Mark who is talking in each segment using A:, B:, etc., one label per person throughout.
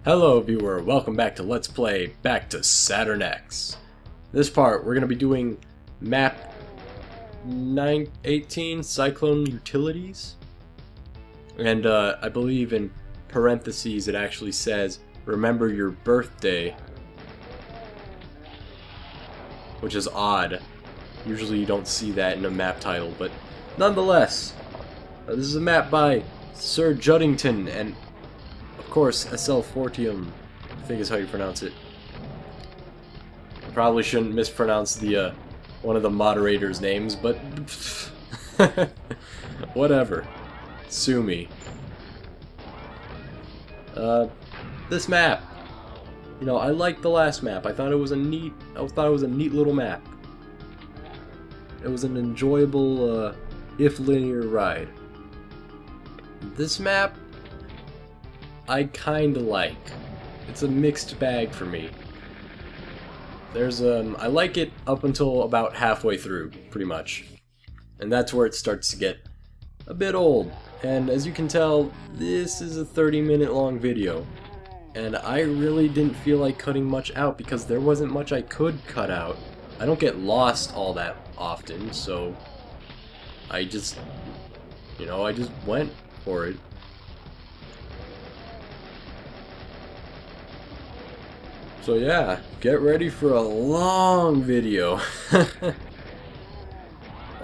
A: Hello viewer, welcome back to Let's Play Back to Saturn X. This part, we're going to be doing map 18, Cyclone Utilities. And I believe in parentheses it actually says, remember your birthday. Which is odd. Usually you don't see that in a map title, but nonetheless, this is a map by Sir Juddington and of course, SL Fortium, I think is how you pronounce it. I probably shouldn't mispronounce the one of the moderators' names, but whatever. Sue me. This map. You know, I liked the last map. I thought it was a neat little map. It was an enjoyable, if linear ride. This map I kinda like. It's a mixed bag for me. There's I like it up until about halfway through, pretty much. And that's where it starts to get a bit old. And as you can tell, this is a 30-minute long video. And I really didn't feel like cutting much out because there wasn't much I could cut out. I don't get lost all that often, so I just, you know, I just went for it. So yeah, get ready for a long video.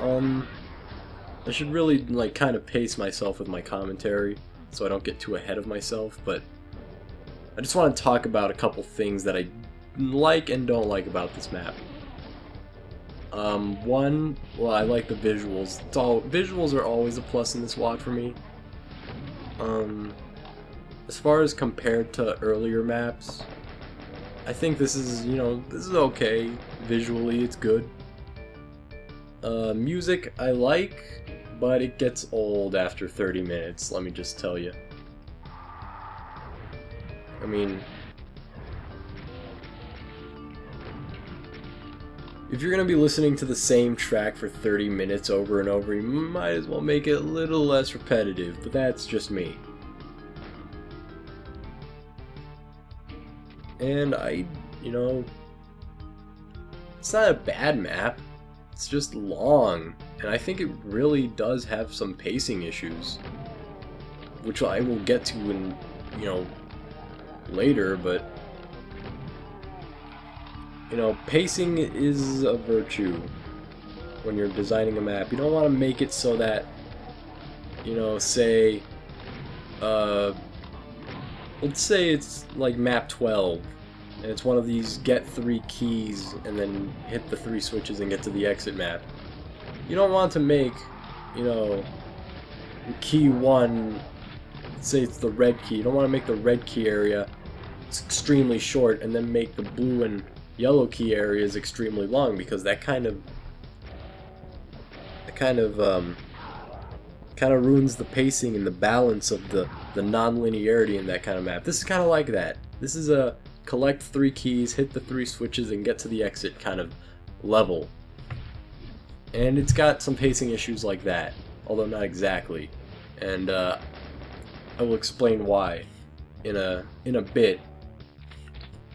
A: I should really like kind of pace myself with my commentary so I don't get too ahead of myself, but I just want to talk about a couple things that I like and don't like about this map. One, well, I like the visuals. Visuals are always a plus in this WOD for me. As far as compared to earlier maps, I think this is, you know, this is okay. Visually, it's good. Music, I like, but it gets old after 30 minutes, let me just tell you. I mean, if you're gonna be listening to the same track for 30 minutes over and over, you might as well make it a little less repetitive, but that's just me. And you know, it's not a bad map, it's just long, and I think it really does have some pacing issues, which I will get to in, you know, later, but, you know, pacing is a virtue when you're designing a map. You don't want to make it so that, you know, say, let's say it's like map 12, and it's one of these get 3 keys and then hit the 3 switches and get to the exit map. You don't want to make, you know, key 1, let's say it's the red key, you don't want to make the red key area extremely short and then make the blue and yellow key areas extremely long, because that kind of ruins the pacing and the balance of the non-linearity in that kind of map. This is kind of like that. This is a collect 3 keys, hit the 3 switches, and get to the exit kind of level. And it's got some pacing issues like that, although not exactly. And I will explain why in a bit.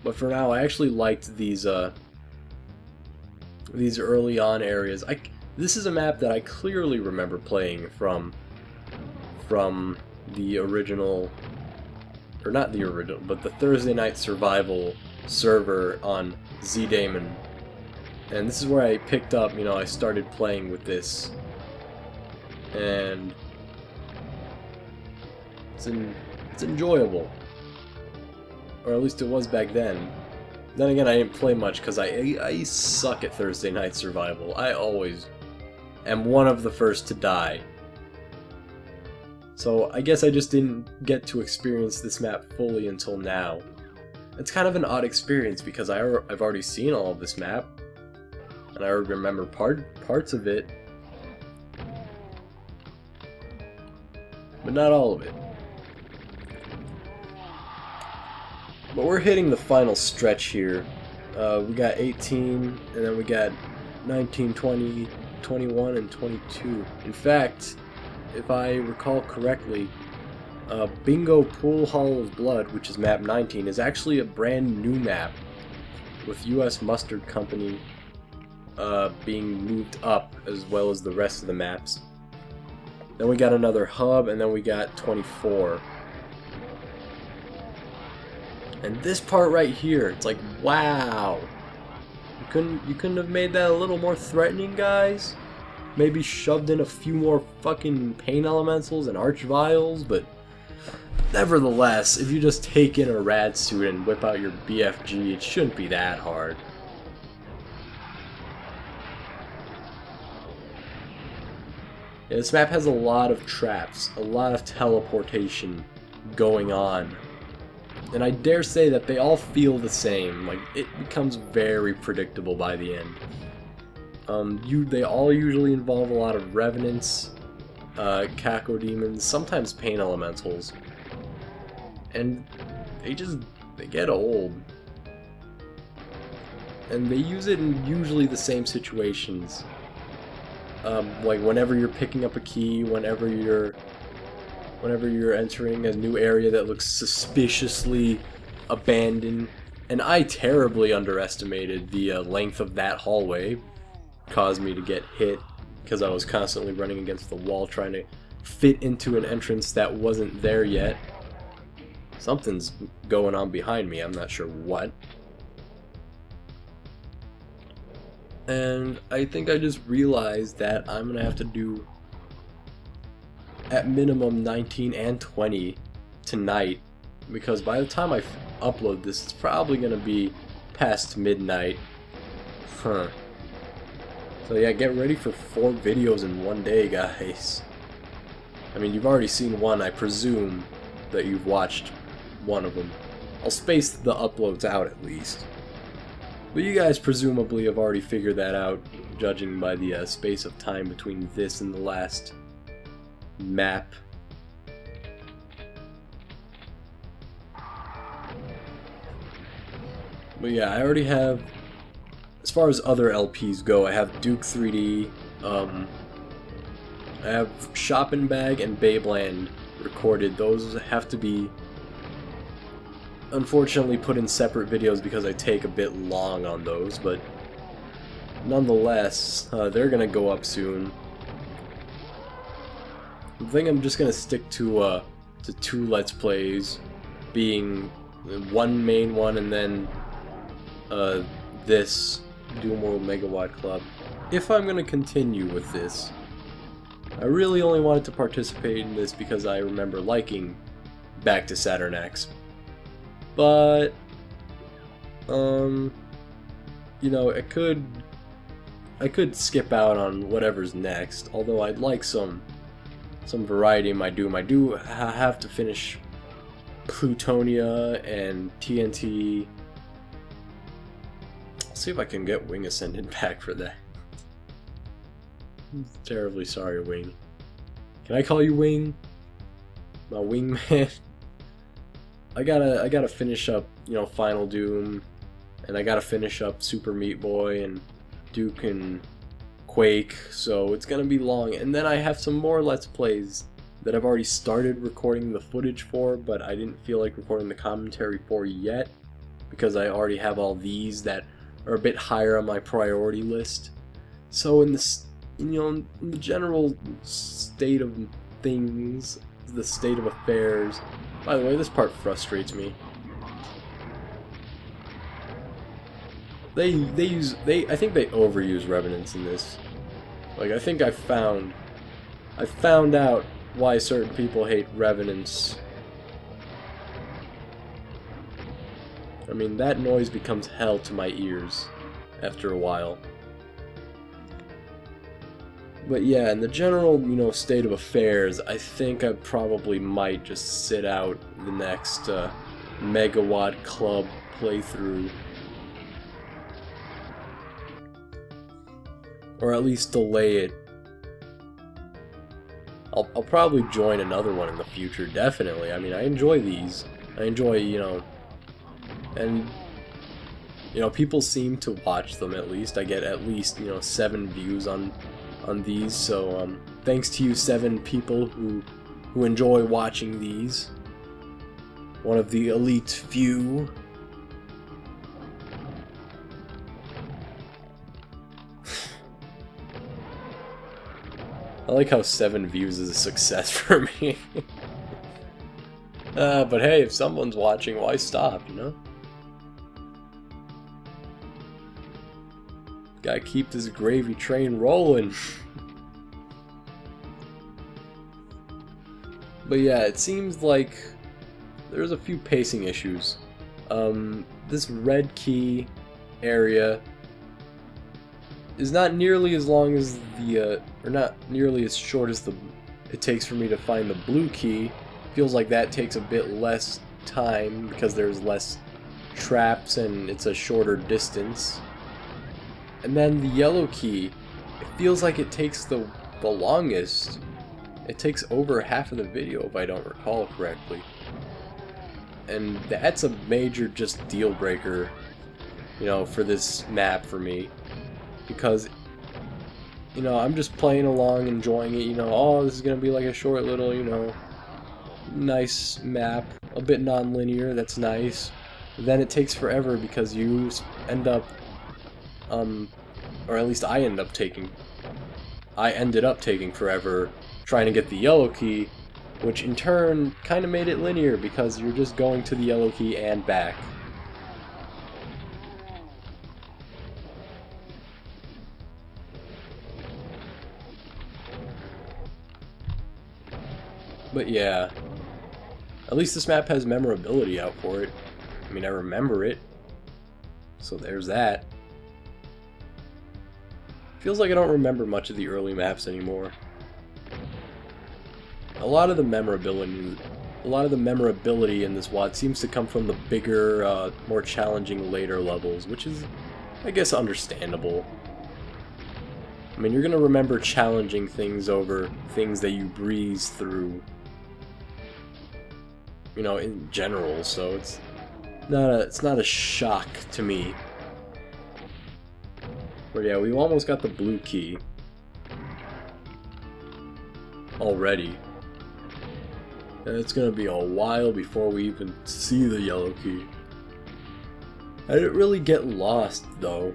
A: But for now, I actually liked these early on areas. This is a map that I clearly remember playing from the original, or not the original, but the Thursday Night Survival server on Z-Daemon. And this is where I picked up, you know, I started playing with this. And it's enjoyable. Or at least it was back then. Then again, I didn't play much because I suck at Thursday Night Survival. I always am one of the first to die. So I guess I just didn't get to experience this map fully until now. It's kind of an odd experience because I've already seen all of this map, and I remember parts of it, but not all of it. But we're hitting the final stretch here. We got 18, and then we got 19, 20, 21, and 22. In fact, if I recall correctly, Bingo Pool Hall of Blood, which is map 19, is actually a brand new map with US Mustard Company being moved up as well as the rest of the maps. Then we got another hub, and then we got 24. And this part right here, it's like, wow. You couldn't have made that a little more threatening, guys? Maybe shoved in a few more fucking pain elementals and arch vials, but nevertheless, if you just take in a rad suit and whip out your BFG, it shouldn't be that hard. Yeah, this map has a lot of traps, a lot of teleportation going on. And I dare say that they all feel the same. Like, it becomes very predictable by the end. They all usually involve a lot of revenants, cacodemons, sometimes pain elementals. And they get old. And they use it in usually the same situations. Like whenever you're picking up a key, whenever you're entering a new area that looks suspiciously abandoned. And I terribly underestimated the length of that hallway. Caused me to get hit because I was constantly running against the wall trying to fit into an entrance that wasn't there yet. Something's going on behind me, I'm not sure what. And I think I just realized that I'm gonna have to do at minimum 19 and 20 tonight, because by the time I upload this, it's probably gonna be past midnight. So yeah, get ready for 4 videos in one day, guys. I mean, you've already seen one. I presume that you've watched one of them. I'll space the uploads out at least. But you guys presumably have already figured that out, judging by the space of time between this and the last map. But yeah, I already have, as far as other LPs go, I have Duke 3D, I have Shoppenbag and Babeland recorded. Those have to be, unfortunately, put in separate videos because I take a bit long on those, but nonetheless, they're gonna go up soon. I think I'm just gonna stick to 2 Let's Plays, being one main one and then this Doom World Megawatt Club. If I'm gonna continue with this, I really only wanted to participate in this because I remember liking Back to Saturn X. But you know, I could skip out on whatever's next. Although I'd like some variety in my Doom. I do have to finish Plutonia and TNT. I'll see if I can get Wing Ascendant back for that. I'm terribly sorry, Wing. Can I call you Wing? My wingman? I gotta finish up, you know, Final Doom, and I gotta finish up Super Meat Boy and Duke and Quake, so it's gonna be long. And then I have some more Let's Plays that I've already started recording the footage for, but I didn't feel like recording the commentary for yet, because I already have all these that are a bit higher on my priority list. So in this, you know, in the general state of things, the state of affairs. By the way, this part frustrates me. I think they overuse Revenants in this. Like, I think I found out why certain people hate Revenants. I mean, that noise becomes hell to my ears after a while. But yeah, in the general, you know, state of affairs, I think I probably might just sit out the next Megawatt Club playthrough. Or at least delay it. I'll probably join another one in the future, definitely. I mean, I enjoy these. I enjoy, you know, and, you know, people seem to watch them at least. I get at least, you know, 7 views on these, so thanks to you 7 people who who enjoy watching these. One of the elite few. I like how 7 views is a success for me. But hey, if someone's watching, why stop, you know? Gotta keep this gravy train rolling. But yeah, it seems like there's a few pacing issues. This red key area is not nearly as long as the, or not nearly as short as it takes for me to find the blue key. Feels like that takes a bit less time because there's less traps and it's a shorter distance. And then the yellow key, it feels like it takes the longest. It takes over half of the video if I don't recall correctly. And that's a major just deal breaker, you know, for this map for me. Because, you know, I'm just playing along, enjoying it, you know, oh, this is going to be like a short little, you know, nice map, a bit non-linear, that's nice. Then it takes forever because you end up, or at least I ended up taking forever trying to get the yellow key, which in turn kind of made it linear because you're just going to the yellow key and back. But yeah, at least this map has memorability out for it. I mean, I remember it, so there's that. Feels like I don't remember much of the early maps anymore. A lot of the memorability in this WOD seems to come from the bigger, more challenging later levels, which is, I guess, understandable. I mean, you're gonna remember challenging things over things that you breeze through, you know, in general, so it's not a shock to me. But yeah, we almost got the blue key already. And it's gonna be a while before we even see the yellow key. I didn't really get lost though,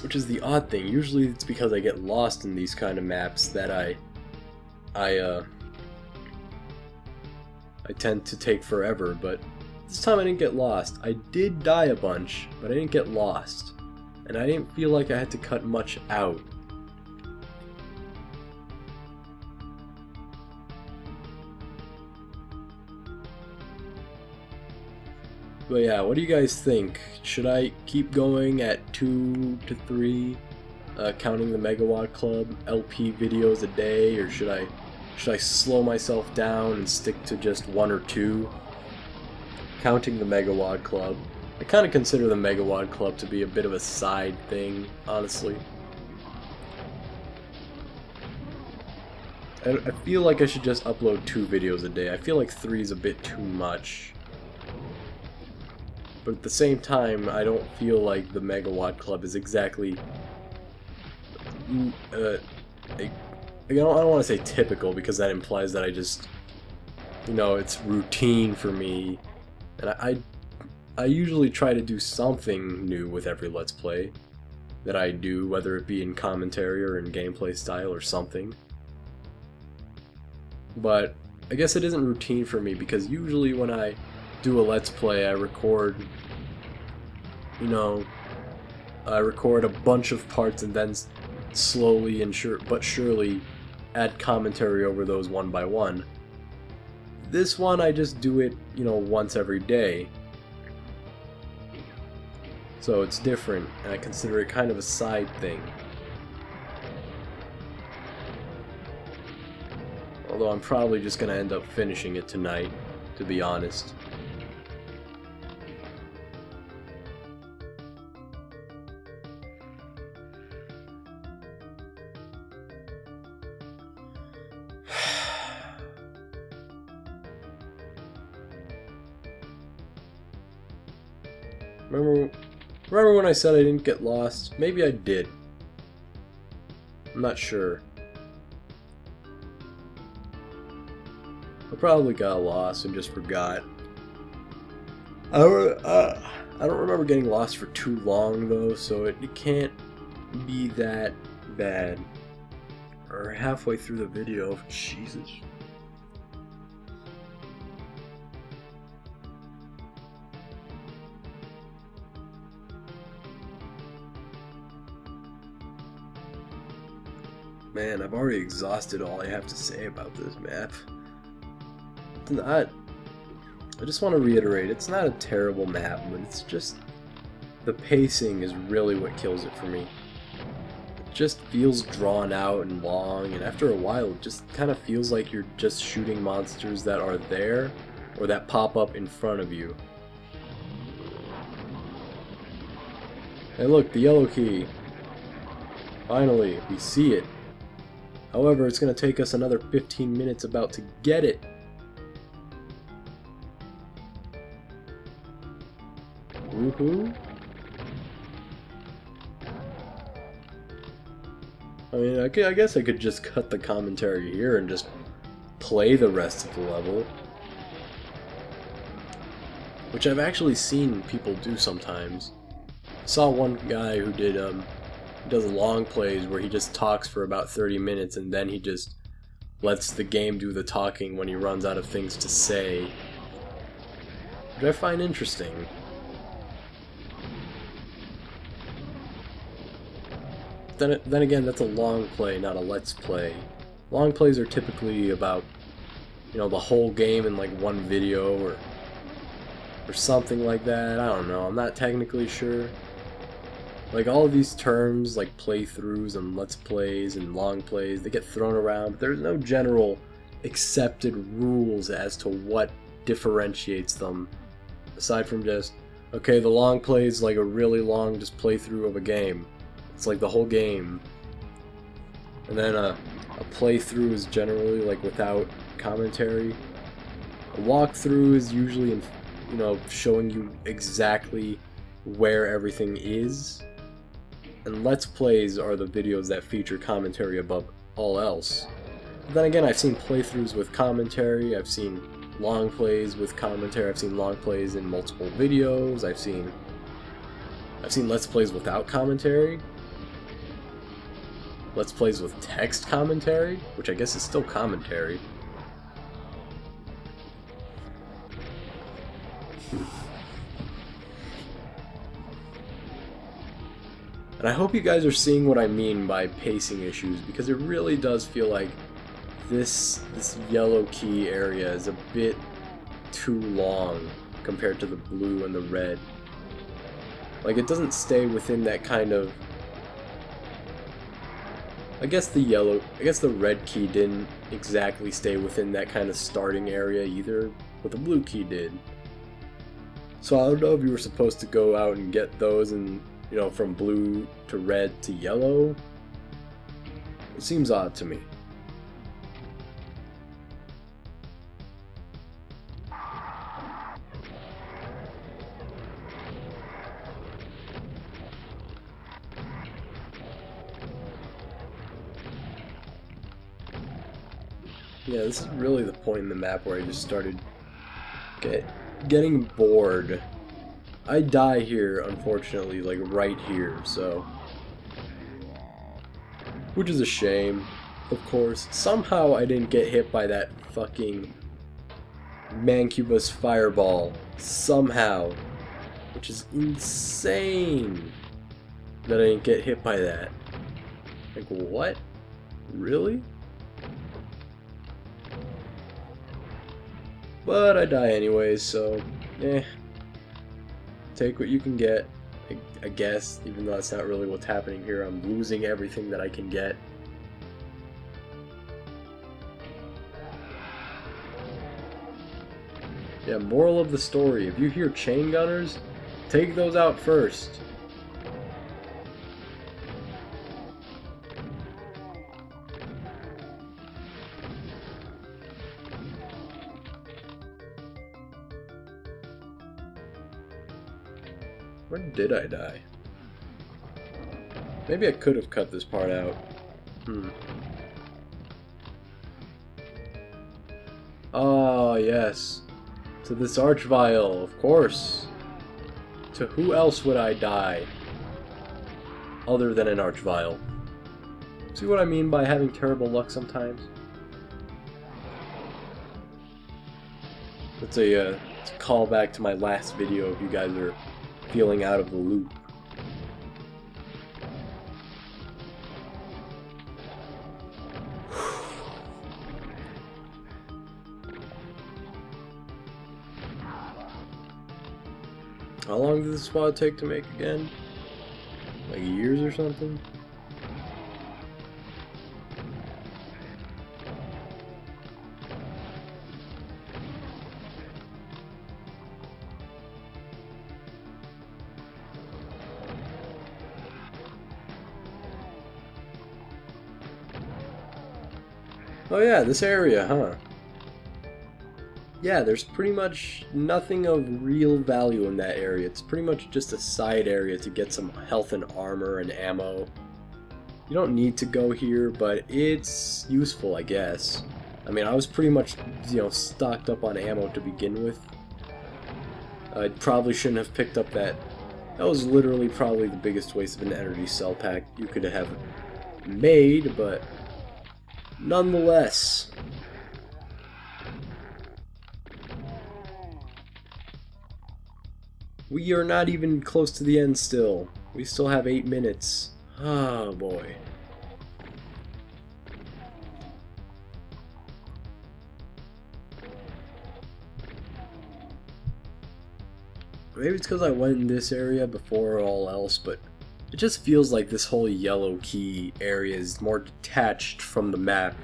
A: which is the odd thing. Usually it's because I get lost in these kind of maps that I tend to take forever, but this time I didn't get lost. I did die a bunch, but I didn't get lost. And I didn't feel like I had to cut much out. But yeah, what do you guys think? Should I keep going at 2 to 3, counting the Megawatt Club LP videos a day, or should I slow myself down and stick to just 1 or 2? Counting the Megawatt Club. I kind of consider the Megawatt Club to be a bit of a side thing, honestly. I feel like I should just upload 2 videos a day. I feel like 3 is a bit too much. But at the same time, I don't feel like the Megawatt Club is exactly... I don't want to say typical, because that implies that I just... You know, it's routine for me. And I usually try to do something new with every Let's Play that I do, whether it be in commentary or in gameplay style or something. But I guess it isn't routine for me, because usually when I do a Let's Play, I record, you know, I record a bunch of parts and then slowly and but surely add commentary over those one by one. This one, I just do it, you know, once every day. So it's different, and I consider it kind of a side thing. Although I'm probably just going to end up finishing it tonight, to be honest. Remember when I said I didn't get lost? Maybe I did. I'm not sure. probably got lost and just forgot. I don't remember getting lost for too long though, so it can't be that bad. Or halfway through the video, Jesus. Man, I've already exhausted all I have to say about this map. It's not... I just want to reiterate, it's not a terrible map, but it's just... the pacing is really what kills it for me. It just feels drawn out and long, and after a while it just kind of feels like you're just shooting monsters that are there, or that pop up in front of you. Hey look, the yellow key. Finally, we see it. However, it's going to take us another 15 minutes about to get it. Woohoo! I mean, I guess I could just cut the commentary here and just play the rest of the level. Which I've actually seen people do sometimes. I saw one guy who does long plays where he just talks for about 30 minutes and then he just lets the game do the talking when he runs out of things to say. Which I find interesting. Then again, that's a long play, not a let's play. Long plays are typically about, you know, the whole game in like one video or something like that. I don't know, I'm not technically sure. Like all of these terms like playthroughs and let's plays and long plays, they get thrown around, but there's no general accepted rules as to what differentiates them. Aside from just, okay, the long play is like a really long just playthrough of a game. It's like the whole game. And then a playthrough is generally like without commentary. A walkthrough is usually, you know, showing you exactly where everything is. And let's plays are the videos that feature commentary above all else. But then again, I've seen playthroughs with commentary, I've seen long plays with commentary, I've seen long plays in multiple videos, I've seen let's plays without commentary. Let's plays with text commentary, which I guess is still commentary. And I hope you guys are seeing what I mean by pacing issues, because it really does feel like this yellow key area is a bit too long compared to the blue and the red. Like, it doesn't stay within that kind of... I guess the red key didn't exactly stay within that kind of starting area either, but the blue key did. So I don't know if you were supposed to go out and get those and, you know, from blue to red to yellow. It seems odd to me. Yeah, this is really the point in the map where I just started getting bored. I die here, unfortunately, like right here, so... Which is a shame, of course. Somehow I didn't get hit by that fucking Mancubus fireball. Somehow. Which is insane that I didn't get hit by that. Like, what? Really? But I die anyways, so, take what you can get, I guess, even though that's not really what's happening here. I'm losing everything that I can get. Yeah, moral of the story, if you hear chain gunners, take those out first. Where did I die? Maybe I could have cut this part out. Oh, yes. To this Archvile, of course. To who else would I die? Other than an Archvile. See what I mean by having terrible luck sometimes? It's a callback to my last video if you guys are feeling out of the loop. How long did this squad take to make again? Like years or something? Oh yeah, this area, huh? Yeah, there's pretty much nothing of real value in that area. It's pretty much just a side area to get some health and armor and ammo. You don't need to go here, but it's useful, I guess. I mean, I was pretty much, stocked up on ammo to begin with. I probably shouldn't have picked up that. That was literally probably the biggest waste of an energy cell pack you could have made, but nonetheless. We are not even close to the end still. We still have 8 minutes. Oh boy. Maybe it's because I went in this area before all else, but it just feels like this whole yellow key area is more detached from the map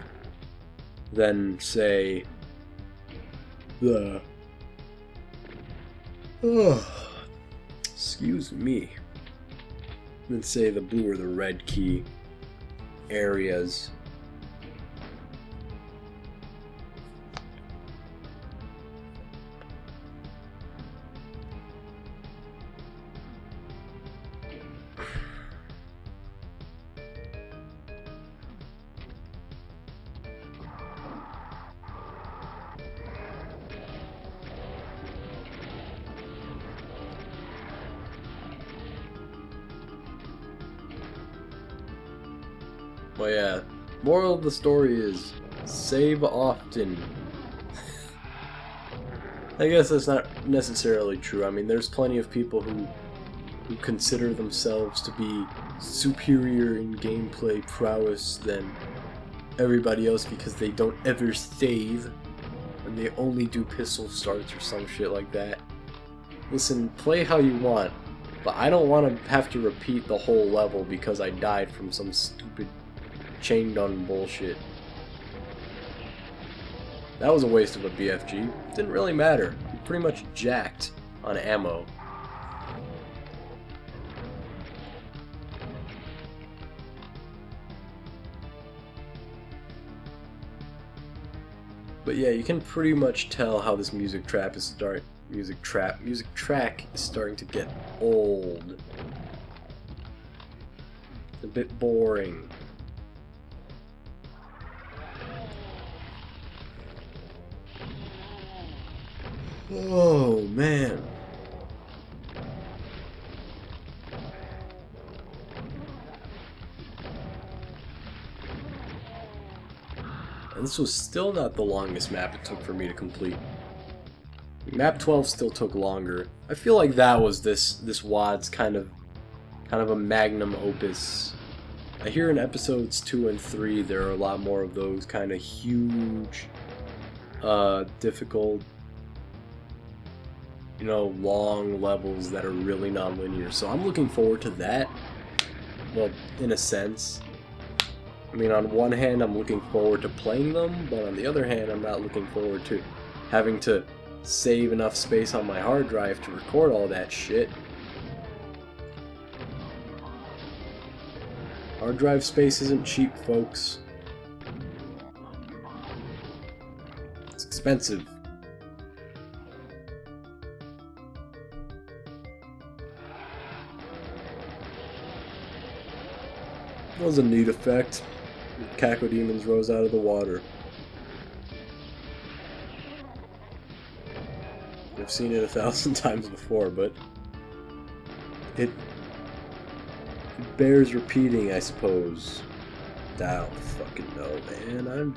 A: than, say, the... excuse me. Than, say, the blue or the red key areas. Well, yeah, moral of the story is save often. I guess that's not necessarily true. I mean, there's plenty of people who consider themselves to be superior in gameplay prowess than everybody else because they don't ever save and they only do pistol starts or some shit like that. Listen, play how you want, but I don't want to have to repeat the whole level because I died from some stupid chain gun bullshit. That was a waste of a BFG. Didn't really matter. We pretty much jacked on ammo. But yeah, you can pretty much tell how this music track is starting to get old. It's a bit boring. Oh man. And this was still not the longest map it took for me to complete. Map 12 still took longer. I feel like that was this WAD's kind of a magnum opus. I hear in episodes 2 and 3 there are a lot more of those kind of huge, difficult, long levels that are really non-linear. So I'm looking forward to that. Well, in a sense. I mean, on one hand, I'm looking forward to playing them, but on the other hand, I'm not looking forward to having to save enough space on my hard drive to record all that shit. Hard drive space isn't cheap, folks. It's expensive. That was a neat effect. The Cacodemons rose out of the water. I've seen it 1,000 times before, but it bears repeating, I suppose. I don't fucking know, man.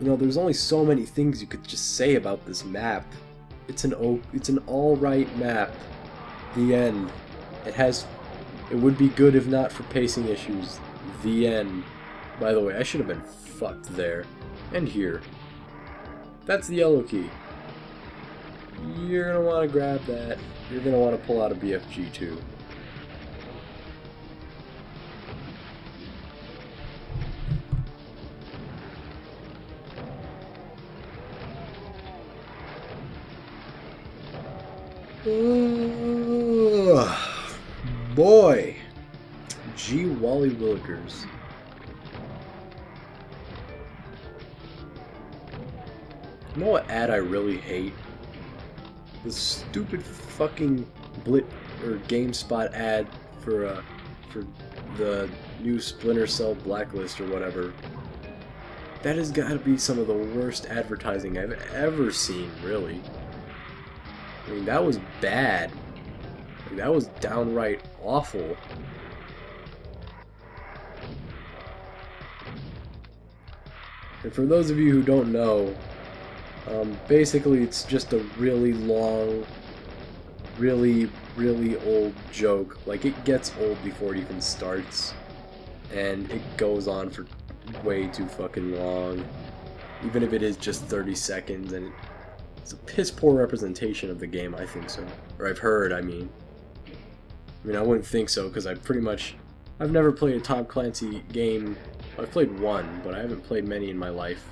A: You know, there's only so many things you could just say about this map. It's an alright map. The end. It would be good if not for pacing issues. The end. By the way, I should have been fucked there. And here. That's the yellow key. You're gonna want to grab that. You're gonna want to pull out a BFG too. Boy. G. Wally Willikers. You know what ad I really hate? The stupid fucking GameSpot ad for the new Splinter Cell Blacklist or whatever. That has got to be some of the worst advertising I've ever seen, really. I mean, that was bad. Like, that was downright awful. And for those of you who don't know, basically it's just a really long, really old joke. Like, it gets old before it even starts, and it goes on for way too fucking long, even if it is just 30 seconds, and it's a piss poor representation of the game, I think so. Or I've heard, I mean, I wouldn't think so, because I've never played a Tom Clancy game. I've played one, but I haven't played many in my life.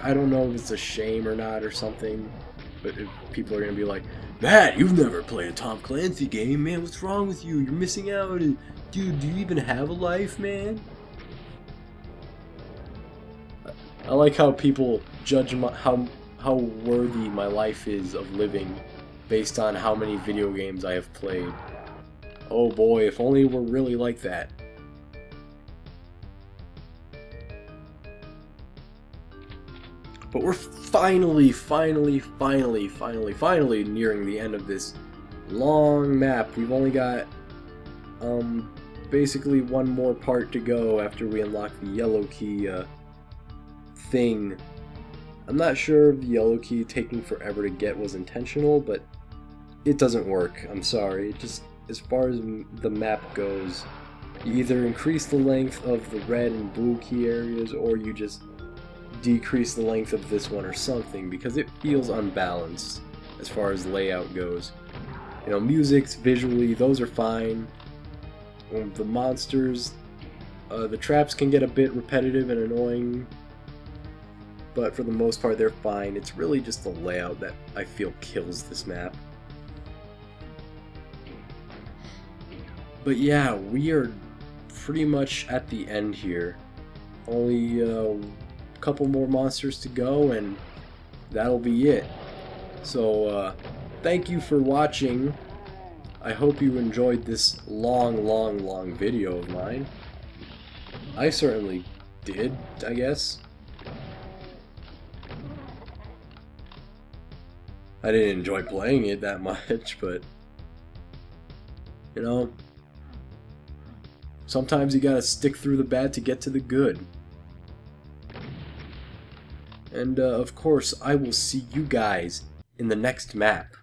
A: I don't know if it's a shame or not or something, but if people are going to be like, Matt, you've never played a Tom Clancy game, man, what's wrong with you? You're missing out. Dude, do you even have a life, man? I like how people judge how worthy my life is of living based on how many video games I have played. Oh boy, if only it were really like that. But we're finally nearing the end of this long map. We've only got basically one more part to go after we unlock the yellow key thing. I'm not sure if the yellow key taking forever to get was intentional, but it doesn't work. I'm sorry. It just, as far as the map goes, you either increase the length of the red and blue key areas, or you just decrease the length of this one or something, because it feels unbalanced as far as layout goes. You know, music, visually, those are fine. The monsters, the traps can get a bit repetitive and annoying, but for the most part they're fine. It's really just the layout that I feel kills this map. But yeah, we are pretty much at the end here. Only a couple more monsters to go, and that'll be it. So thank you for watching. I hope you enjoyed this long video of mine. I certainly did, I guess. I didn't enjoy playing it that much, but you know, sometimes you gotta stick through the bad to get to the good. And of course, I will see you guys in the next map.